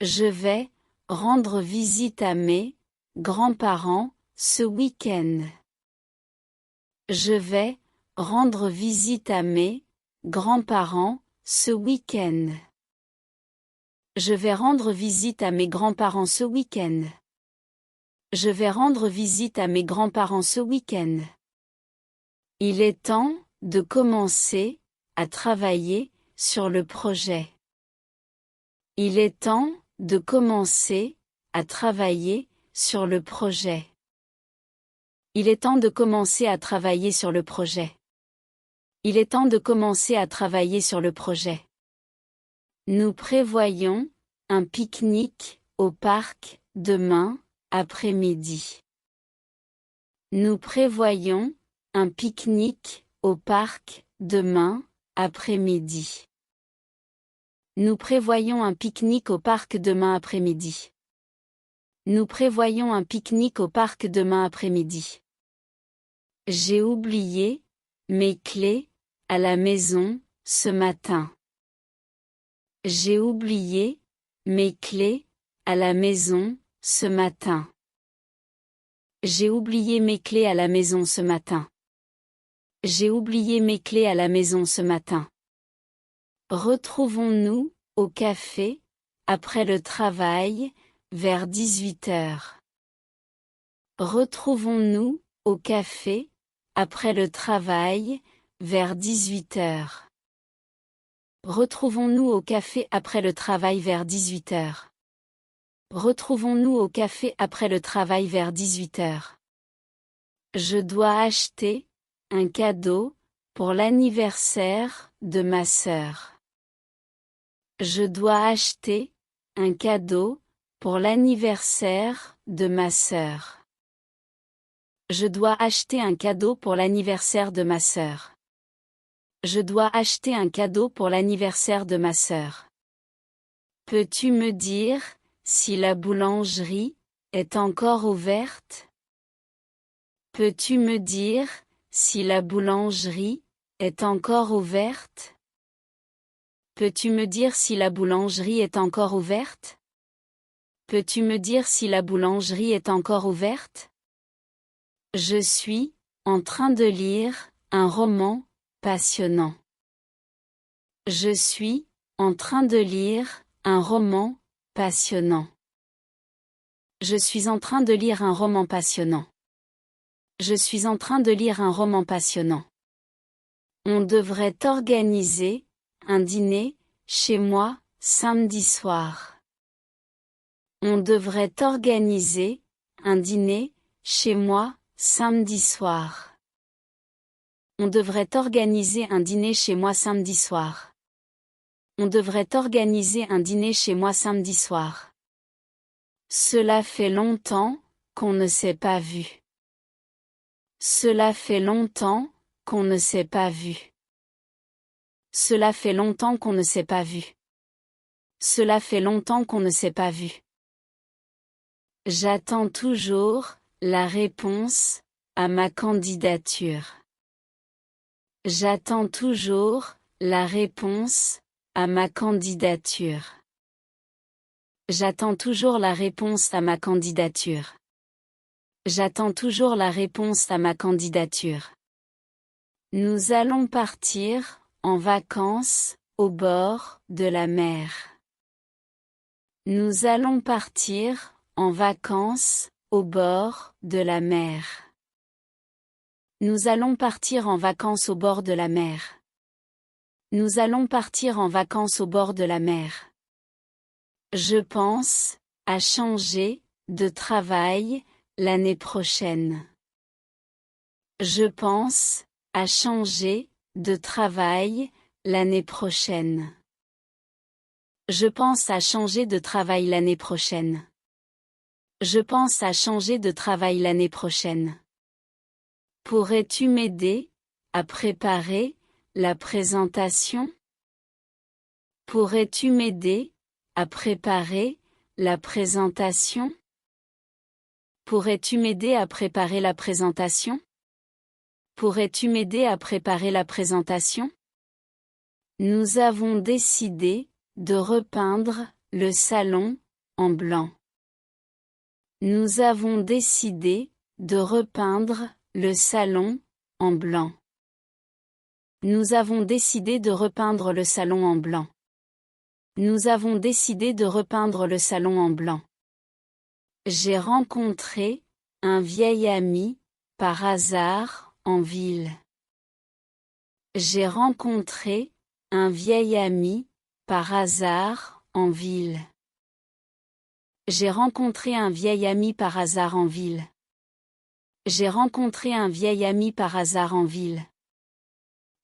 Je vais rendre visite à mes grands-parents ce week-end. Je vais rendre visite à mes grands-parents ce week-end. Je vais rendre visite à mes grands-parents ce week-end. Je vais rendre visite à mes grands-parents ce week-end. Il est temps de commencer à travailler sur le projet. Il est temps de commencer à travailler sur le projet. Il est temps de commencer à travailler sur le projet. Il est temps de commencer à travailler sur le projet. Nous prévoyons un pique-nique au parc demain après-midi. Nous prévoyons un pique-nique au parc demain après-midi. Nous prévoyons un pique-nique au parc demain après-midi. Nous prévoyons un pique-nique au parc demain après-midi. J'ai oublié mes clés à la maison ce matin. J'ai oublié mes clés à la maison ce matin. J'ai oublié mes clés à la maison ce matin. J'ai oublié mes clés à la maison ce matin. Retrouvons-nous au café après le travail vers 18 heures. Retrouvons-nous au café après le travail vers 18 heures. Retrouvons-nous au café après le travail vers 18 heures. Retrouvons-nous au café après le travail vers 18 heures. Je dois acheter un cadeau pour l'anniversaire de ma sœur. Je dois acheter un cadeau pour l'anniversaire de ma sœur. Je dois acheter un cadeau pour l'anniversaire de ma sœur. Je dois acheter un cadeau pour l'anniversaire de ma sœur. Peux-tu me dire si la boulangerie est encore ouverte? Peux-tu me dire si la boulangerie est encore ouverte? Peux-tu me dire si la boulangerie est encore ouverte? Peux-tu me dire si la boulangerie est encore ouverte? Je suis en train de lire un roman passionnant. Je suis en train de lire un roman passionnant. Je suis en train de lire un roman passionnant. Je suis en train de lire un roman passionnant. On devrait organiser un dîner chez moi samedi soir. On devrait organiser un dîner chez moi samedi soir. On devrait organiser un dîner chez moi samedi soir. On devrait organiser un dîner chez moi samedi soir. Cela fait longtemps qu'on ne s'est pas vu. Cela fait longtemps qu'on ne s'est pas vu. Cela fait longtemps qu'on ne s'est pas vu. Cela fait longtemps qu'on ne s'est pas vu. J'attends toujours la réponse à ma candidature. J'attends toujours la réponse à ma candidature. J'attends toujours la réponse à ma candidature. J'attends toujours la réponse à ma candidature. Nous allons partir en vacances au bord de la mer. Nous allons partir en vacances au bord de la mer. Nous allons partir en vacances au bord de la mer. Nous allons partir en vacances au bord de la mer. Je pense à changer de travail l'année prochaine. Je pense à changer de travail l'année prochaine. Je pense à changer de travail l'année prochaine. Je pense à changer de travail l'année prochaine. Pourrais-tu m'aider à préparer la présentation? Pourrais-tu m'aider à préparer la présentation? Pourrais-tu m'aider à préparer la présentation? Pourrais-tu m'aider à préparer la présentation? Nous avons décidé de repeindre le salon en blanc. Nous avons décidé de repeindre le salon en blanc. Nous avons décidé de repeindre le salon en blanc. Nous avons décidé de repeindre le salon en blanc. J'ai rencontré un vieil ami, par hasard, en ville. J'ai rencontré un vieil ami, par hasard, en ville. J'ai rencontré un vieil ami par hasard en ville. J'ai rencontré un vieil ami par hasard en ville.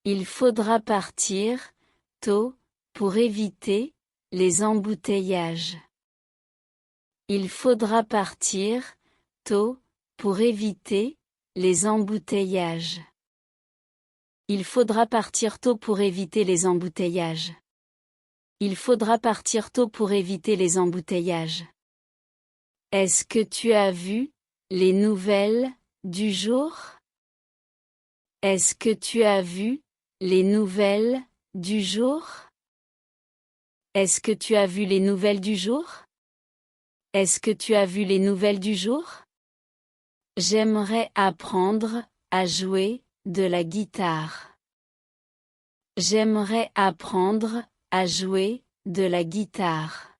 Il faudra partir tôt pour éviter les embouteillages. Il faudra partir tôt pour éviter les embouteillages. Il faudra partir tôt pour éviter les embouteillages. Il faudra partir tôt pour éviter les embouteillages. Est-ce que tu as vu les nouvelles du jour? Est-ce que tu as vu les nouvelles du jour? Est-ce que tu as vu les nouvelles du jour? Est-ce que tu as vu les nouvelles du jour? J'aimerais apprendre à jouer de la guitare. J'aimerais apprendre à jouer de la guitare.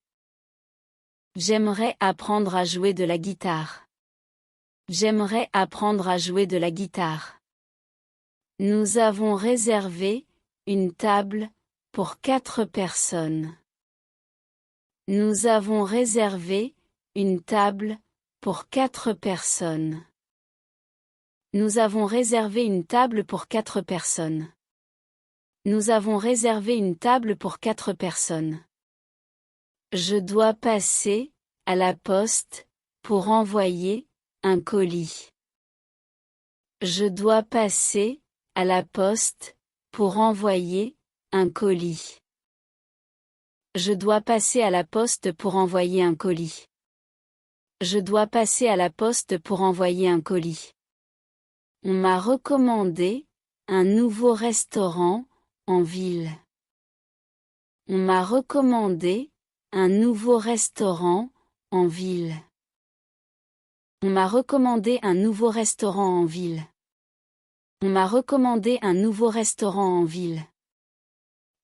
J'aimerais apprendre à jouer de la guitare. J'aimerais apprendre à jouer de la guitare. Nous avons réservé une table pour 4 personnes. Nous avons réservé une table pour 4 personnes. Nous avons réservé une table pour 4 personnes. Nous avons réservé une table pour 4 personnes. Je dois passer à la poste pour envoyer un colis. Je dois passer à la poste pour envoyer un colis. Je dois passer à la poste pour envoyer un colis. Je dois passer à la poste pour envoyer un colis. On m'a recommandé un nouveau restaurant en ville. On m'a recommandé un nouveau restaurant en ville. On m'a recommandé un nouveau restaurant en ville. On m'a recommandé un nouveau restaurant en ville.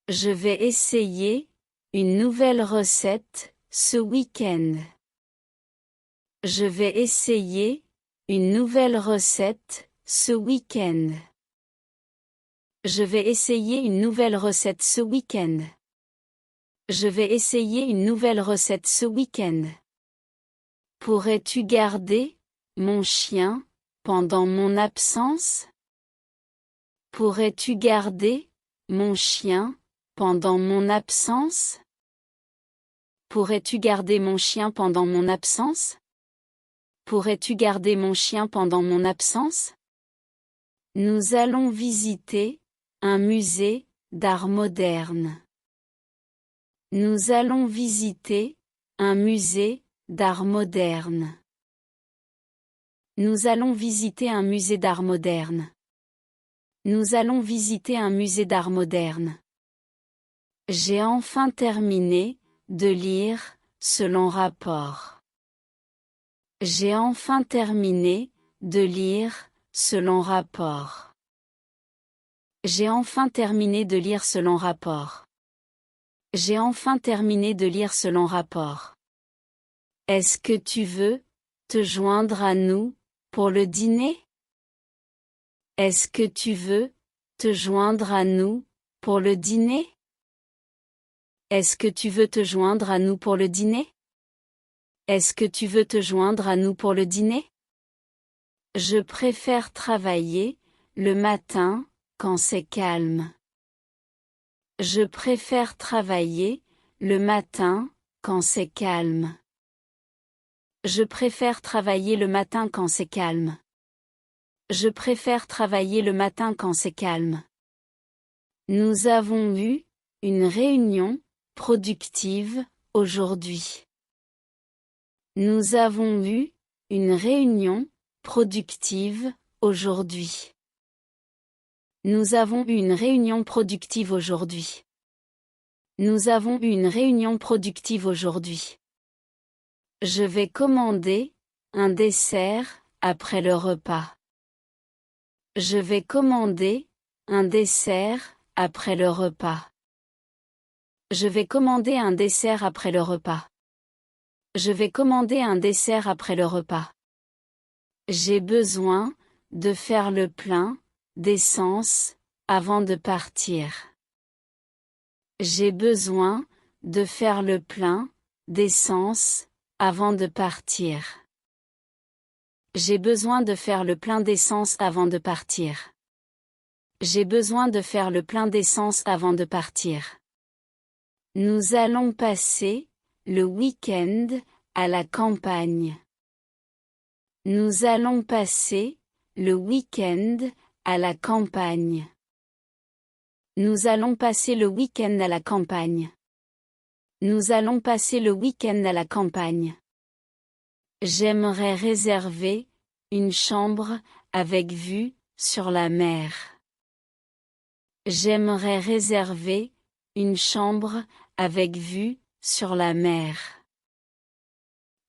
Je vais essayer une nouvelle recette ce week-end. Je vais essayer une nouvelle recette ce week-end. Je vais essayer une nouvelle recette ce week-end. Je vais essayer une nouvelle recette ce week-end. Pourrais-tu garder mon chien pendant mon absence? Pourrais-tu garder mon chien pendant mon absence? Pourrais-tu garder mon chien pendant mon absence? Pourrais-tu garder mon chien pendant mon absence? Nous allons visiter un musée d'art moderne. Nous allons visiter un musée d'art moderne. Nous allons visiter un musée d'art moderne. Nous allons visiter un musée d'art moderne. J'ai enfin terminé de lire selon rapport. J'ai enfin terminé de lire selon rapport. J'ai enfin terminé de lire selon rapport. J'ai enfin terminé de lire selon rapport. Est-ce que tu veux te joindre à nous pour le dîner? Est-ce que tu veux te joindre à nous pour le dîner? Est-ce que tu veux te joindre à nous pour le dîner? Est-ce que tu veux te joindre à nous pour le dîner? Je préfère travailler le matin quand c'est calme. Je préfère travailler le matin quand c'est calme. Je préfère travailler le matin quand c'est calme. Je préfère travailler le matin quand c'est calme. Nous avons eu une réunion productive aujourd'hui. Nous avons eu une réunion productive aujourd'hui. Nous avons eu une réunion productive aujourd'hui. Nous avons eu une réunion productive aujourd'hui. Je vais commander un dessert après le repas. Je vais commander un dessert après le repas. Je vais commander un dessert après le repas. Je vais commander un dessert après le repas. J'ai besoin de faire le plein d'essence avant de partir. J'ai besoin de faire le plein d'essence avant de partir. J'ai besoin de faire le plein d'essence avant de partir. J'ai besoin de faire le plein d'essence avant de partir. Nous allons passer le week-end à la campagne. Nous allons passer le week-end à la campagne. Nous allons passer le week-end à la campagne. Nous allons passer le week-end à la campagne. J'aimerais réserver une chambre avec vue sur la mer. J'aimerais réserver une chambre avec vue sur la mer.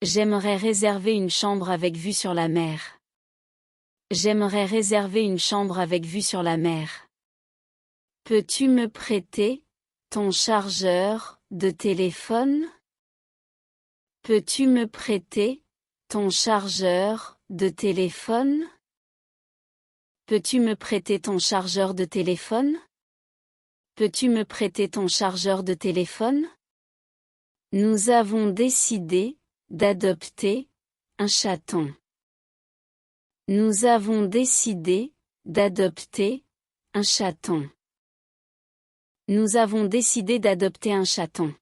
J'aimerais réserver une chambre avec vue sur la mer. J'aimerais réserver une chambre avec vue sur la mer. Peux-tu me prêter ton chargeur de téléphone? Peux-tu me prêter ton chargeur de téléphone? Peux-tu me prêter ton chargeur de téléphone? Peux-tu me prêter ton chargeur de téléphone? Nous avons décidé d'adopter un chaton. Nous avons décidé d'adopter un chaton. Nous avons décidé d'adopter un chaton.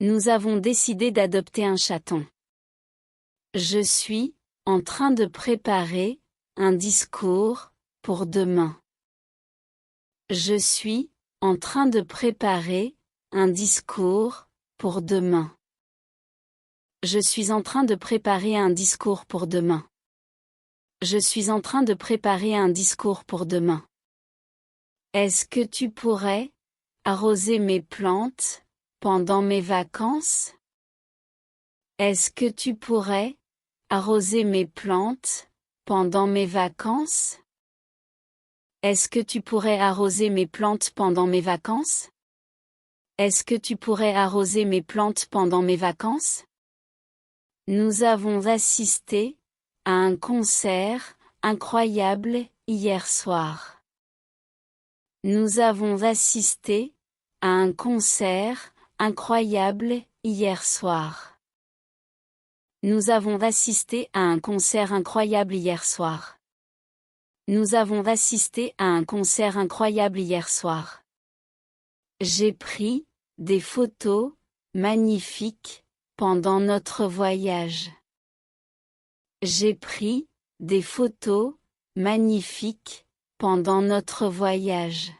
Nous avons décidé d'adopter un chaton. Je suis en train de préparer un discours pour demain. Je suis en train de préparer un discours pour demain. Je suis en train de préparer un discours pour demain. Je suis en train de préparer un discours pour demain. Est-ce que tu pourrais arroser mes plantes pendant mes vacances? Est-ce que tu pourrais arroser mes plantes pendant mes vacances? Est-ce que tu pourrais arroser mes plantes pendant mes vacances? Est-ce que tu pourrais arroser mes plantes pendant mes vacances? Nous avons assisté à un concert incroyable hier soir. Nous avons assisté à un concert incroyable hier soir. Nous avons assisté à un concert incroyable hier soir. Nous avons assisté à un concert incroyable hier soir. J'ai pris des photos magnifiques pendant notre voyage. J'ai pris des photos magnifiques pendant notre voyage.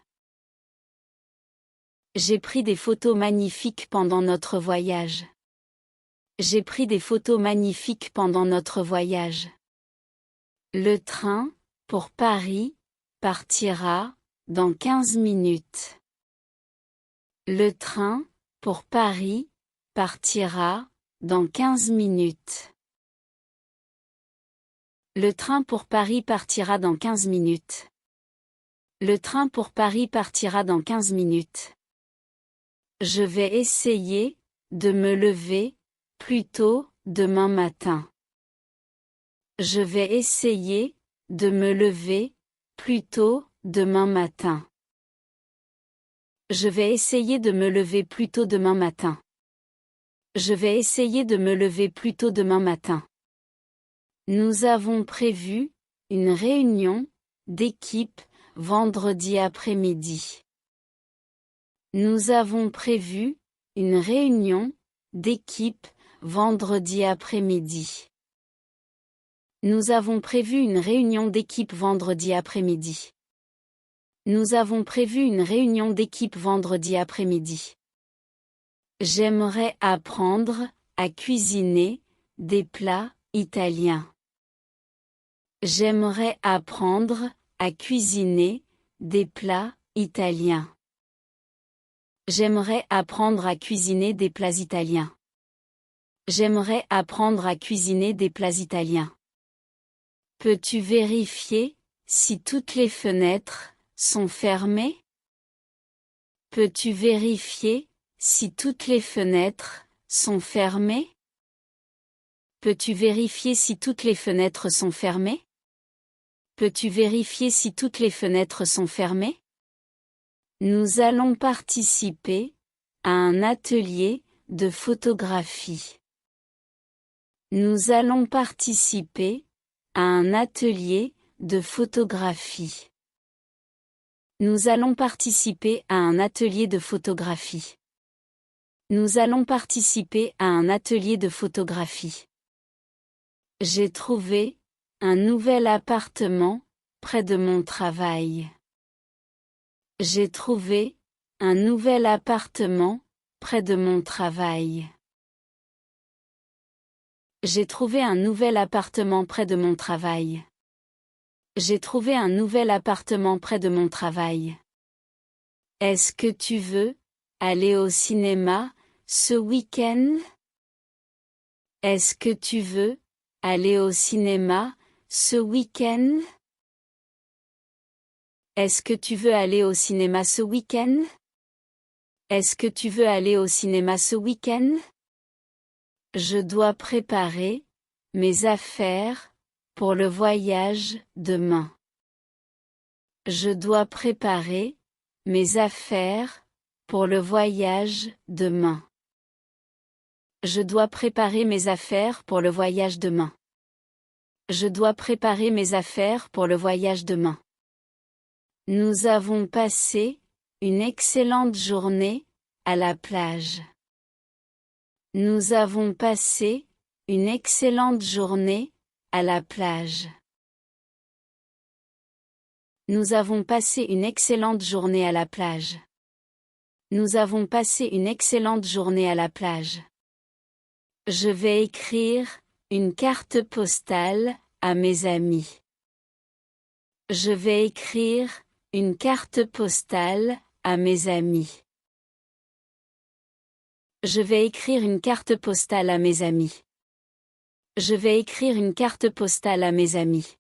J'ai pris des photos magnifiques pendant notre voyage. J'ai pris des photos magnifiques pendant notre voyage. Le train pour Paris partira dans 15 minutes. Le train pour Paris partira dans 15 minutes. Le train pour Paris partira dans 15 minutes. Le train pour Paris partira dans 15 minutes. Je vais essayer de me lever plus tôt demain matin. Je vais essayer de me lever plus tôt demain matin. Je vais essayer de me lever plus tôt demain matin. Je vais essayer de me lever plus tôt demain matin. Nous avons prévu une réunion d'équipe vendredi après-midi. Nous avons prévu une réunion d'équipe vendredi après-midi. Nous avons prévu une réunion d'équipe vendredi après-midi. Nous avons prévu une réunion d'équipe vendredi après-midi. J'aimerais apprendre à cuisiner des plats italiens. J'aimerais apprendre à cuisiner des plats italiens. J'aimerais apprendre à cuisiner des plats italiens. J'aimerais apprendre à cuisiner des plats italiens. Peux-tu vérifier si toutes les fenêtres sont fermées? Peux-tu vérifier si toutes les fenêtres sont fermées? Peux-tu vérifier si toutes les fenêtres sont fermées? Peux-tu vérifier si toutes les fenêtres sont fermées? Nous allons participer à un atelier de photographie. Nous allons participer à un atelier de photographie. Nous allons participer à un atelier de photographie. Nous allons participer à un atelier de photographie. J'ai trouvé un nouvel appartement près de mon travail. J'ai trouvé un nouvel appartement près de mon travail. J'ai trouvé un nouvel appartement près de mon travail. J'ai trouvé un nouvel appartement près de mon travail. Est-ce que tu veux aller au cinéma ce week-end? Est-ce que tu veux aller au cinéma ce week-end? Est-ce que tu veux aller au cinéma ce week-end? Est-ce que tu veux aller au cinéma ce week-end? Je dois préparer mes affaires pour le voyage demain. Je dois préparer mes affaires pour le voyage demain. Je dois préparer mes affaires pour le voyage demain. Je dois préparer mes affaires pour le voyage demain. Nous avons passé une excellente journée à la plage. Nous avons passé une excellente journée à la plage. Nous avons passé une excellente journée à la plage. Nous avons passé une excellente journée à la plage. Je vais écrire une carte postale à mes amis. Je vais écrire une carte postale à mes amis. Je vais écrire une carte postale à mes amis. Je vais écrire une carte postale à mes amis.